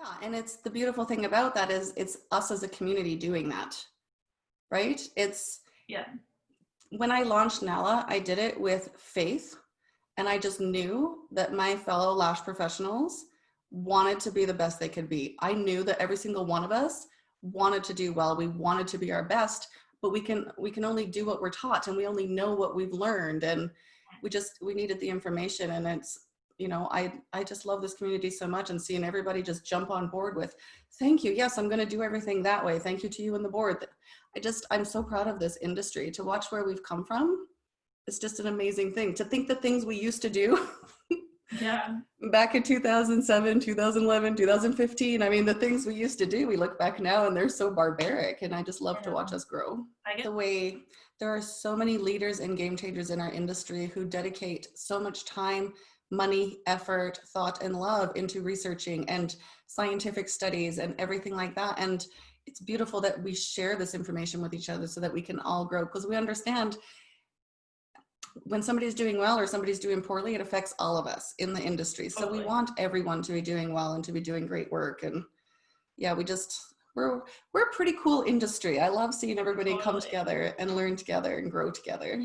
Yeah, and it's the beautiful thing about that is it's us as a community doing that, right? It's Yeah. when I launched Nala, I did it with faith, and I just knew that my fellow lash professionals wanted to be the best they could be. I knew that every single one of us wanted to do well. We wanted to be our best, but we can only do what we're taught, and we only know what we've learned, and we needed the information. And it's, you know, I just love this community so much, and seeing everybody just jump on board with, thank you, yes, I'm going to do everything that way, thank you to you and the board. I'm so proud of this industry. To watch where we've come from, it's just an amazing thing. To think the things we used to do Yeah. back in 2007, 2011, 2015, I mean, the things we used to do, we look back now and they're so barbaric, and I just love to watch us grow. The way there are so many leaders and game changers in our industry who dedicate so much time, money, effort, thought, and love into researching and scientific studies and everything like that. And it's beautiful that we share this information with each other so that we can all grow, because we understand when somebody's doing well or somebody's doing poorly, it affects all of us in the industry. So we want everyone to be doing well and to be doing great work. And yeah, we're a pretty cool industry. I love seeing everybody come together and learn together and grow together.